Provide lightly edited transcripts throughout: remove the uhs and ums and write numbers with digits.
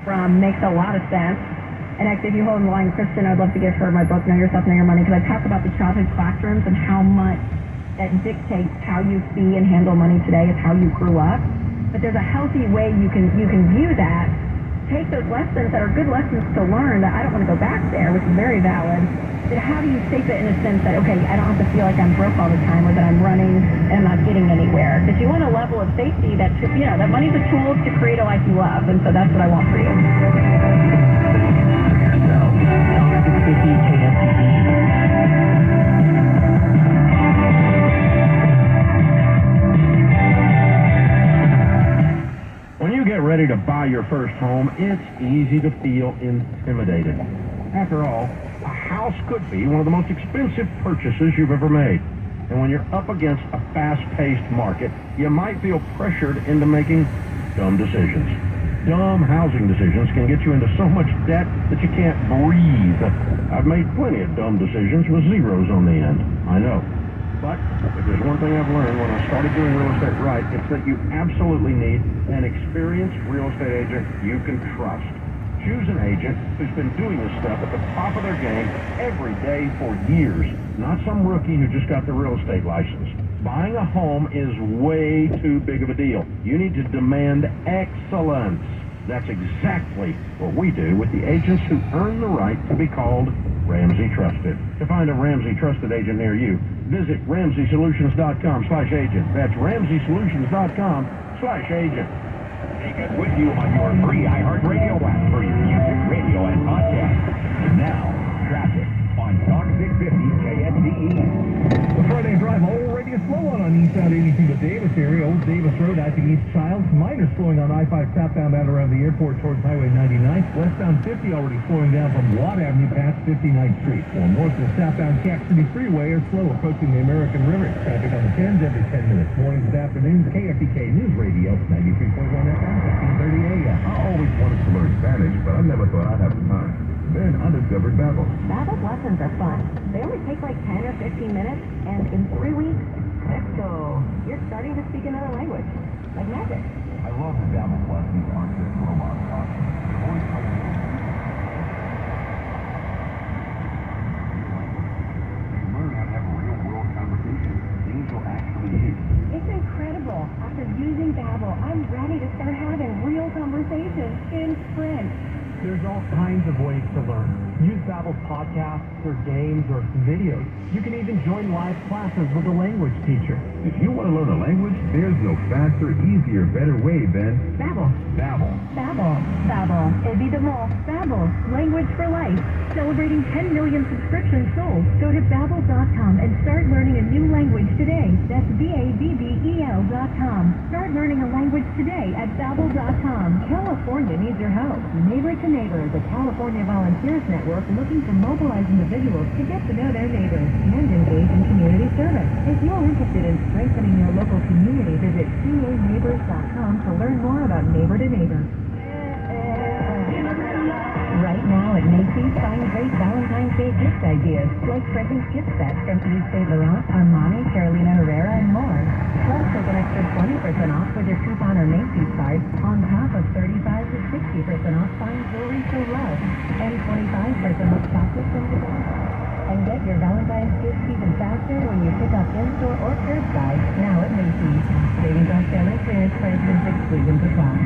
from makes a lot of sense. And actually, if you hold the line, Kristen, I'd love to give her my book, Know Yourself, Know Your Money, because I talk about the childhood classrooms and how much that dictates how you see and handle money today is how you grew up. But there's a healthy way you can view that, take those lessons that are good lessons to learn that I don't want to go back there, which is very valid. But how do you shape it in a sense that, okay, I don't have to feel like I'm broke all the time or that I'm running and I'm not getting anywhere? Because you want a level of safety that, that money's a tool to create a life you love. And so that's what I want for you. When you get ready to buy your first home, it's easy to feel intimidated. After all, a house could be one of the most expensive purchases you've ever made. And when you're up against a fast-paced market, you might feel pressured into making dumb decisions. Dumb housing decisions can get you into so much debt that you can't breathe. I've made plenty of dumb decisions with zeros on the end. I know. But if there's one thing I've learned when I started doing real estate right, it's that you absolutely need an experienced real estate agent you can trust. Choose an agent who's been doing this stuff at the top of their game every day for years, not some rookie who just got the real estate license. Buying a home is way too big of a deal. You need to demand excellence. That's exactly what we do with the agents who earn the right to be called Ramsey Trusted. To find a Ramsey Trusted agent near you, visit RamseySolutions.com/agent. That's RamseySolutions.com/agent. Take us with you on your free iHeartRadio app for your music, radio, and podcast. And now, traffic on Talk 650 KSDE. The Friday drive already slow on eastbound 82 to Davis area. Old Davis Road acting east Childs. Minor slowing on I-5 southbound out around the airport towards Highway 99. Westbound 50 already slowing down from Watt Avenue past 59th Street. While north and southbound Cap City Freeway are slow approaching the American River. Traffic on the 10s every 10 minutes. Mornings and afternoons, KFDK News Radio, 93.1 FM, 1530 AM. I always wanted to learn Spanish, but I never thought I'd have the time. Then I discovered Babbel. Babbel's lessons are fun. They only take like 10 or 15 minutes, and in 3 weeks, presto, you're starting to speak another language. Like magic. I love the Babbel lessons aren't just robot talk. They're always coming in. You learn how to have a real-world conversation. Things you'll actually use. It's incredible. After using Babbel, I'm ready to start having real conversations in French. There's all kinds of ways to learn. Use Babbel's podcasts or games or videos. You can even join live classes with a language teacher. If you want to learn a language, there's no faster, easier, better way than Babbel. Babbel. Babbel. Babbel. Évidemment. Babbel. Language for life. Celebrating 10 million subscriptions sold. Go to Babbel.com and start learning a new language today. That's BABBEL.com. Start learning a language today at Babbel.com. California needs your help. Neighbor to Neighbor, the California Volunteers Network, looking to mobilize individuals to get to know their neighbors and engage in community service. If you're interested in strengthening your local community, visit CANeighbors.com to learn more about Neighbor to Neighbor. Right now at Macy's, find great Valentine's Day gift ideas, like fragrance gift sets from Yves Saint Laurent, Armani, Carolina Herrera, and more. Plus, take an extra 20% off with your coupon or Macy's card, on top of 35 to 60% off fine jewelry for love, and 25% off chocolate from the bar. And get your Valentine's gift even faster when you pick up in-store or curbside, now at Macy's. Savings on sale and clearance prices exclusion apply.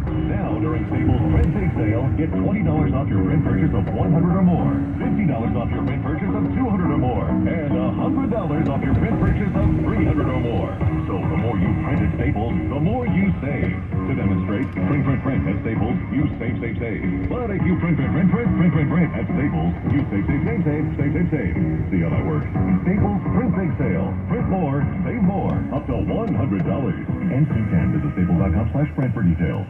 Now, during Staples Print Day Sale, get $20 off your print purchase of $100 or more, $50 off your print purchase of $200 or more, and $100 off your print purchase of $300 or more. So the more you print at Staples, the more you save. To demonstrate, print at Staples, you save. But if you print at Staples, you save. See how that works? Staples Print Day Sale. Print more, save more. Up to $100. NC10. Visit staples.com/print for details.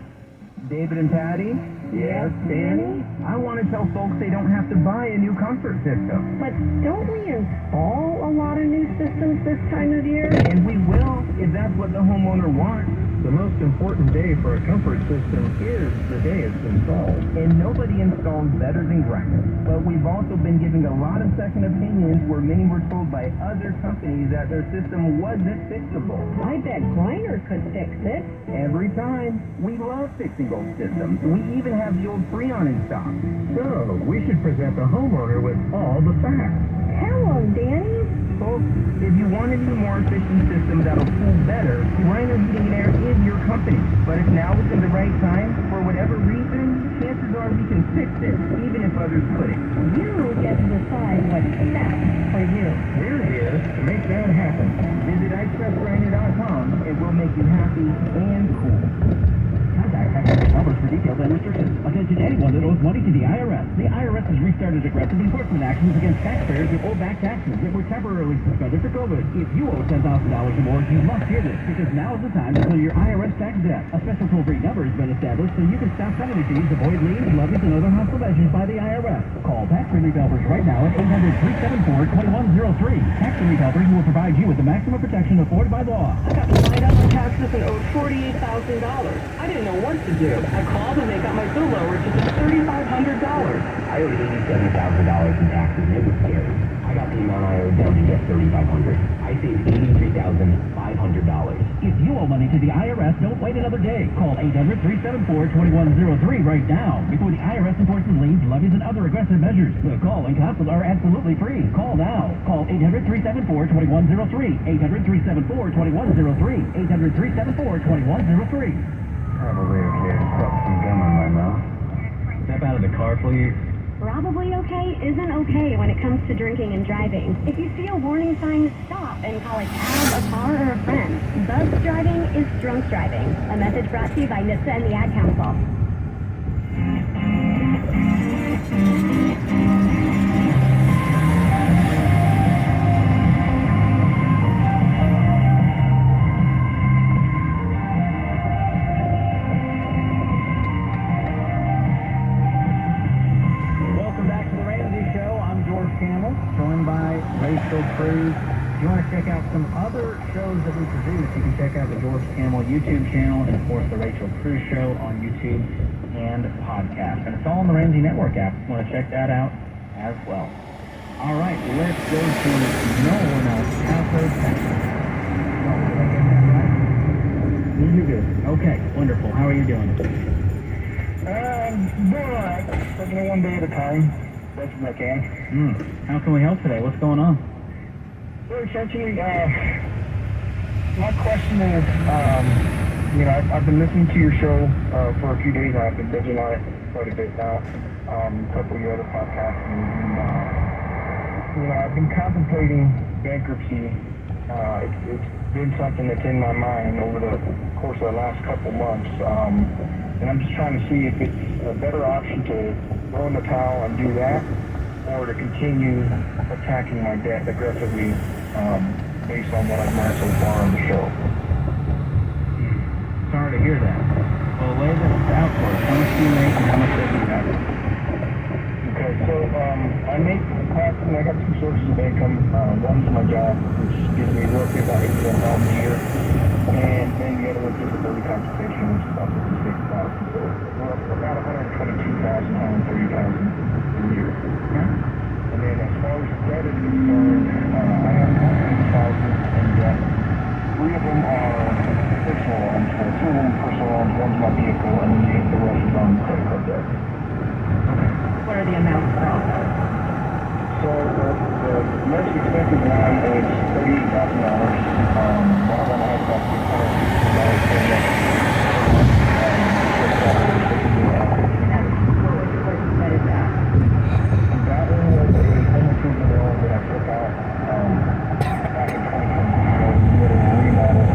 David and Patty? Yes, Danny? I want to tell folks they don't have to buy a new comfort system. But don't we install a lot of new systems this time of year? And we will, if that's what the homeowner wants. The most important day for a comfort system is the day it's installed. And nobody installs better than Griner. But we've also been giving a lot of second opinions where many were told by other companies that their system wasn't fixable. I bet Griner could fix it. Every time. We love fixing old systems. We even have the old Freon in stock. So, we should present the homeowner with all the facts. Tell him, Danny. Folks, if you want a new, more efficient system that'll cool better, Griner Heating and Air is your company. But if now isn't the right time, for whatever reason, chances are we can fix it, even if others couldn't. You get to decide what's best for you. We're here to make that happen. Visit iTrustGriner.com and we'll make you happy and cool. Contact taxpayer numbers for details and restrictions. Attention anyone that owes money to the IRS. The IRS has restarted aggressive enforcement actions against taxpayers who owe back taxes that were temporarily suspended for COVID. If you owe $10,000 or more, you must hear this, because now is the time to clear your IRS tax debt. A special toll-free number has been established so you can stop penalty fees, avoid liens, levies, and other hostile measures by the IRS. Call Tax Relief Helpers right now at 800-374-2103. Tax Relief Helpers will provide you with the maximum protection afforded by law. I got behind on my taxes and owed $48,000. I didn't know what to do. I called and they got my bill lowered to just $3,500. I owed $87,000 in taxes and it was scary. I got the amount I owed down to just $3,500. I saved $83,500. If you owe money to the IRS, don't wait another day. Call 800-374-2103 right now before the IRS enforces liens, levies, and other aggressive measures. The call and consult are absolutely free. Call now. Call 800-374-2103. 800-374-2103. 800-374-2103. Probably okay to stuff some gum in my mouth. Step out of the car, please. Probably okay isn't okay when it comes to drinking and driving. If you see a warning sign, stop and call a cab, a car, or a friend. Buzzed driving is drunk driving. A message brought to you by NHTSA and the Ad Council. Joined by Rachel Cruz. If you want to check out some other shows that we produce, you can check out the George Camel YouTube channel and, of course, the Rachel Cruz Show on YouTube and podcast. And it's all on the Ramsey Network app. If you want to check that out as well. All right, let's go to Nolan El Paso, Texas. Nolan, did I get that right? You do. Okay, wonderful. How are you doing? Doing all right. Taking it one day at a time. Best as I can. How can we help today? What's going on? Well, essentially, my question is, I've been listening to your show for a few days now. I've been binging on it quite a bit now. A couple of your other podcasts, and I've been contemplating bankruptcy. It's been something that's in my mind over the course of the last couple months, and I'm just trying to see if it's a better option to throw in the towel and do that, or to continue attacking my debt aggressively based on what I've learned so far on the show. Sorry to hear that. Well, lay this out for us. How much do you make and how much do you have? Okay, so I make and I got two sources of income. One's my job, which gives me roughly about $87,000 a year, and then the other one's disability compensation, which is about $56,000. So we're up about $122,000, $130,000 a year. And then as far as debt is concerned, I have $14,000 in debt. 3 of them are personal loans. 2 of them are personal loans. One's my vehicle, and the rest is on credit card debt. What are the amounts for all those? So the most expensive one is $38,000. One of them has about $650 per month. What is that? That one was a home improvement loan that I took out back in 2022 to do a remodel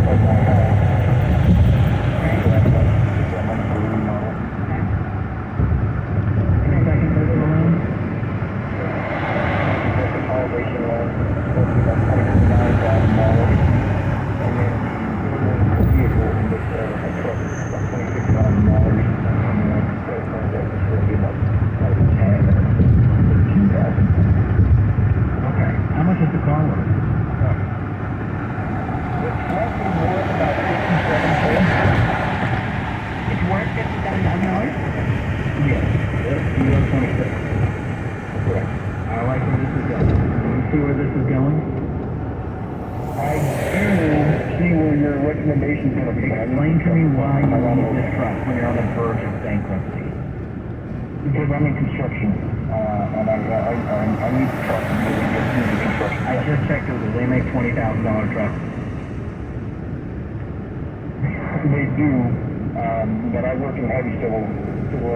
of my house. So that's that money for a remodel. Consolidation loan, supposed to be about $29,000, and then the recommendation's going to be? Explain to me why you need this truck when you're on the verge of bankruptcy. Because I'm in construction, and I need the truck to really get through the construction. I just checked Google. They make $20,000 trucks. They do, but I work in heavy civil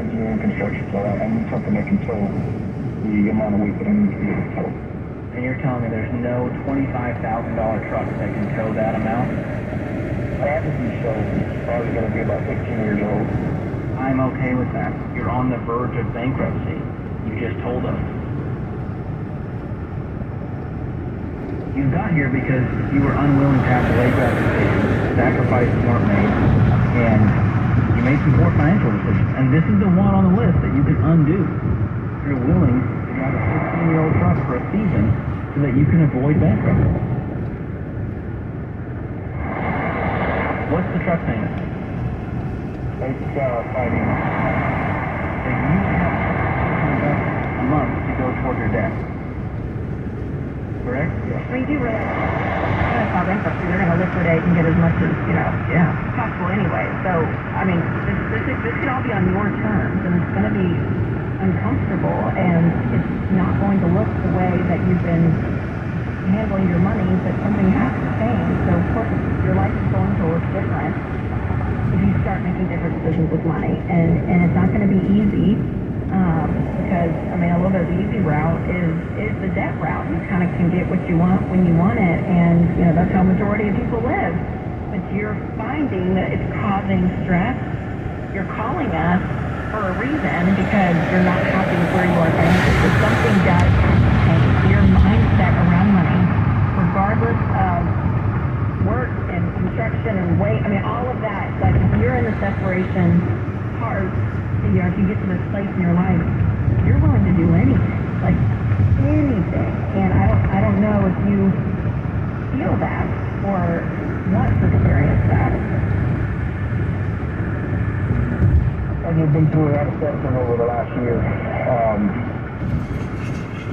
engineering construction, so I need something that can tow the amount of weight that I need to be able to tow. And you're telling me there's no $25,000 truck that can tow that amount? Probably so. It's probably going to be about 15 years old. I'm okay with that. You're on the verge of bankruptcy. You just told us. You got here because you were unwilling to have delayed gratification, sacrifices weren't made, and you made some poor financial decisions. And this is the one on the list that you can undo. You're willing to drive a 15-year-old truck for a season so that you can avoid bankruptcy. What's the truck payment? It's fighting. So you have a month to go toward your debt. Correct? Yeah. I mean, you do realize, when I file bankruptcy, they're going to liquidate and get as much as, possible anyway. So, I mean, this could all be on your terms, and it's going to be uncomfortable, and it's not going to look the way that you've been handling your money, but something has to change. So, of course, your life is going to look different if you start making different decisions with money, and it's not going to be easy. Because, I mean, a little bit of the easy route is the debt route. You kind of can get what you want when you want it, and, that's how a majority of people live. But you're finding that it's causing stress. You're calling us for a reason because you're not happy with where you are financially. So something does have to change. Your mindset around money, regardless of work and construction and weight, I mean, all of that, like, if you're in the separation part, if you get to this place in your life, you're willing to do anything, like anything. And I don't know if you feel that or want to experience that. I've been through a lot of suffering over the last year.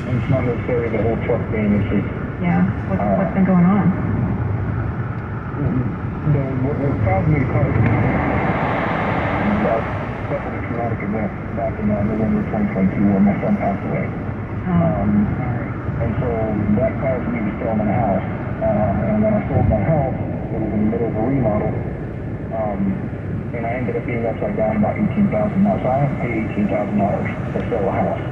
And it's not necessarily the whole truck thing. It's just, What's been going on? What caused me to come suffered a traumatic event back in November 2022 where my son passed away. And so that caused me to sell my house. And when I sold my house, it was in the middle of a remodel. And I ended up being upside down about $18,000. So I had to pay $18,000 to sell a house.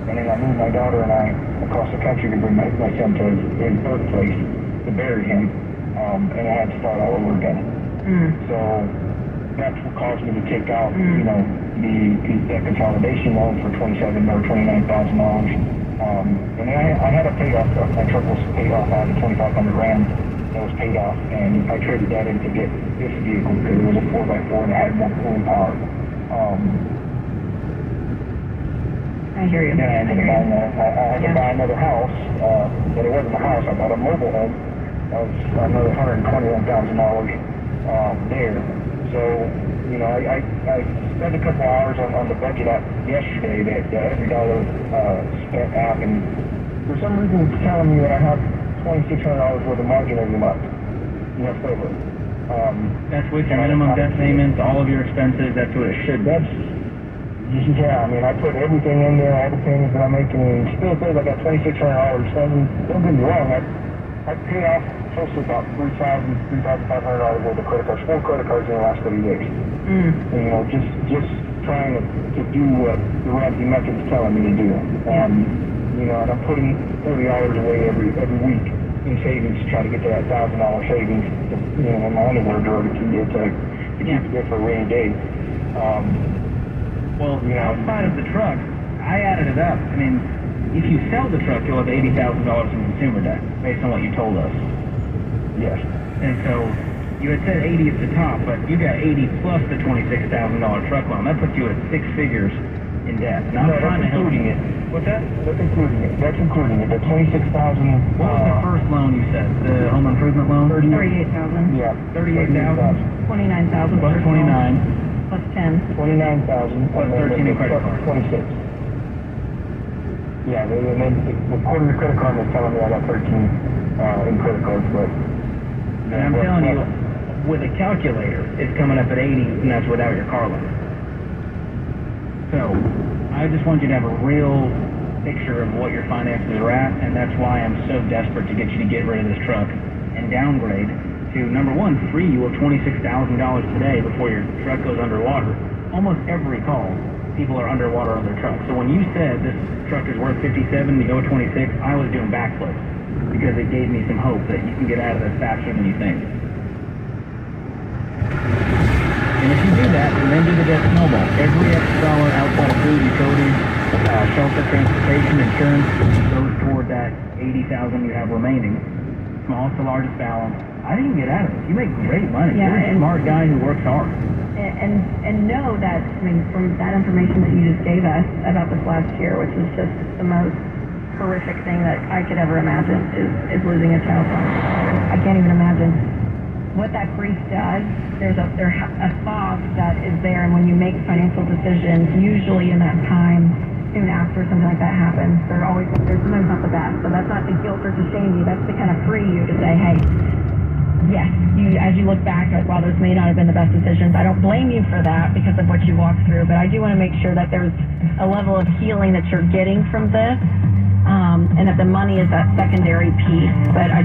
And then I moved my daughter and I across the country to bring my son to his birthplace to bury him. And I had to start all over again. So that's what caused me to take out, the consolidation loan for $29,000. And I had a payoff. My truck was paid off. I had a $2,500 that was paid off, and I traded that in to get this vehicle because it was a 4x4 and it had more pulling power. I hear you. And I ended up buying I had to buy another house, but it wasn't a house. I bought a mobile home. That was another $121,000 there. So, I spent a couple hours on the budget app yesterday that every dollar spent out, and for some reason it's telling me that I have $2,600 worth of margin every month. Over. That's with your minimum debt payments, all of your expenses, that's what it should be. I mean, I put everything in there, all the payments that I'm making, and it still says I got $2,600. So, I mean, don't get me wrong, I paid off close to about $3,500 worth of credit cards, 4 credit cards in the last 30 days. And, just trying to do what the Ramsey method is telling me to do. And I'm putting $30 away every week in savings to try to get to that $1,000 savings, in my underwear drawer to keep it for a rainy day. Well, outside of the truck, I added it up. I mean, if you sell the truck, you'll have $80,000 in consumer debt, based on what you told us. Yes. And so, you had said 80 at the top, but you got 80 plus the $26,000 truck loan. That puts you at 6 figures in debt. And I'm trying to help you. What's that? That's including it. The $26,000. What was the first loan you said? The home improvement loan? $38,000. Yeah. $38,000. $29,000. Plus 29. Plus 10. $29,000. Plus 13 in credit card. 26. Yeah, and then according to the credit card, they're telling me I got 13 in credit cards, but And I'm telling you, with a calculator, it's coming up at 80, and that's without your car loan. So, I just want you to have a real picture of what your finances are at, and that's why I'm so desperate to get you to get rid of this truck and downgrade to, number one, free you of $26,000 today before your truck goes underwater. Almost every call, people are underwater on their truck. So when you said this truck is worth 57 to go 26, I was doing backflips because it gave me some hope that you can get out of this faster than you think. And if you do that, and then do the debt snowball, every extra dollar outside of food, utilities, shelter, transportation, insurance goes toward that $80,000 you have remaining. Smallest to largest balance. I think you can get out of it. You make great money. Yeah, You're a smart guy who works hard. And know that, I mean, from that information that you just gave us about this last year, which is just the most horrific thing that I could ever imagine, is losing a child. I can't even imagine what that grief does. There's a fog that is there, and when you make financial decisions, usually in that time, soon after something like that happens, they're sometimes not the best. So that's not to guilt or to shame you. That's to kind of free you to say, hey, yes, as you look back, like, while those may not have been the best decisions, I don't blame you for that because of what you walked through, but I do want to make sure that there's a level of healing that you're getting from this, and that the money is that secondary piece. But I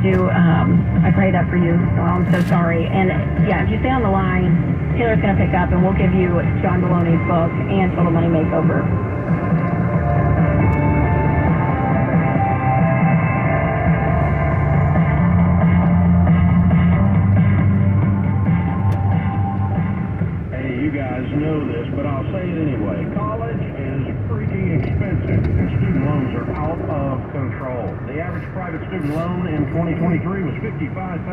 pray that for you, so I'm so sorry. And yeah, if you stay on the line, Taylor's going to pick up, and we'll give you John Maloney's book and Total Money Makeover. You guys know this, but I'll say it anyway. College is freaking expensive, and student loans are out of control. The average private student loan in 2023 was $55,000.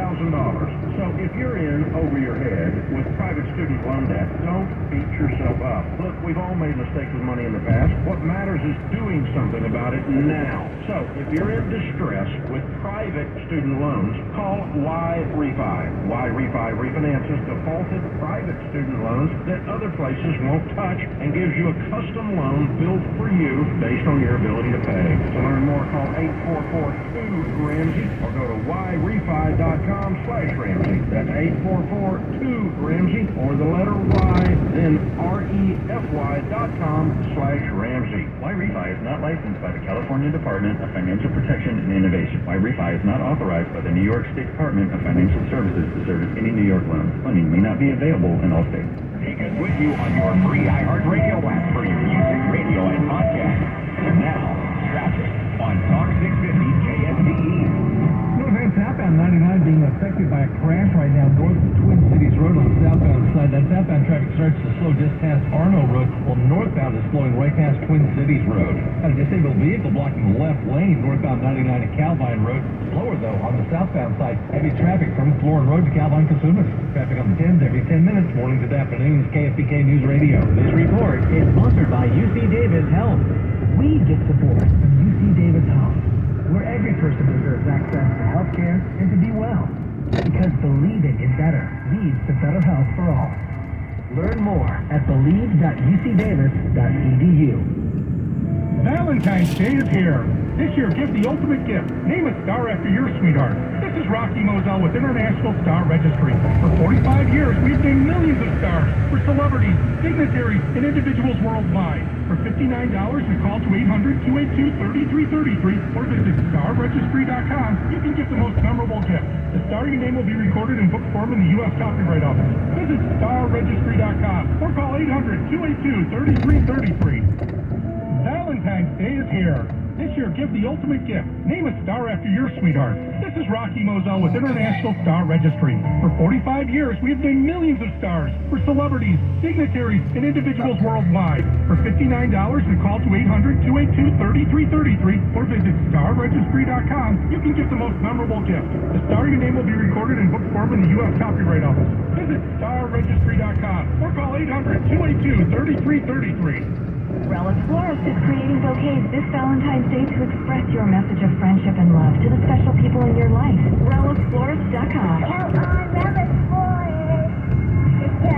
So if you're in over your head with private student loan debt, don't beat yourself up. Look, we've all made mistakes with money in the past. What matters is doing something about it now. So if you're in distress with private student loans, call Y-Refi. Y-Refi refinances defaulted private student loans that other places won't touch and gives you a custom loan built for you based on your ability to pay. To learn more, call 844-2-RAMSEY or go to yrefi.com/Ramsey. That's 844-2-RAMSEY or the letter Y, then REFY.com/Ramsey. Y-Refi is not licensed by the California Department of Financial Protection and Innovation. Y-Refi is not authorized by the New York State Department of Financial Services to service any New York loans. Funding may not be available in all states. Take us with you on your free iHeartRadio app for your music, radio, and podcast. And now, traffic on Talk 650 KSDE. Northbound southbound 99 being affected by a crash right now north of Twin Cities Road on the southbound side. That southbound traffic starts to slow just past Arno Road, while northbound is slowing right past Twin Cities Road. Got a disabled vehicle blocking the left lane northbound 99 at Calvine Road. Slower though on the southbound side. Heavy traffic from Florin Road to Calvine Consumers. Traffic on the 10s every 10 minutes, mornings and afternoons. KFBK News Radio. This report is sponsored by UC Davis Health. We get support from UC Davis Health, where every person deserves access to health care and to be well. Because believing is better leads to better health for all. Learn more at believe.ucdavis.edu. Valentine's Day is here. This year, give the ultimate gift. Name a star after your sweetheart. This is Rocky Moselle with International Star Registry. For 45 years, we've named millions of stars for celebrities, dignitaries, and individuals worldwide. For $59, you call to 800-282-3333 or visit starregistry.com. You can get the most memorable gift. The star you name will be recorded in book form in the U.S. Copyright Office. Visit starregistry.com or call 800-282-3333. Valentine's Day is here. This year, give the ultimate gift. Name a star after your sweetheart. This is Rocky Moselle with International Star Registry. For 45 years, we have named millions of stars for celebrities, dignitaries, and individuals worldwide. For $59, you call to 800-282-3333 or visit starregistry.com. You can get the most memorable gift. The star you name will be recorded in book form in the U.S. Copyright Office. Visit starregistry.com or call 800-282-3333. Relic Florist is creating bouquets this Valentine's Day to express your message of friendship and love to the special people in your life. RelicFlorist.com. Come on, Relic Florist. It's so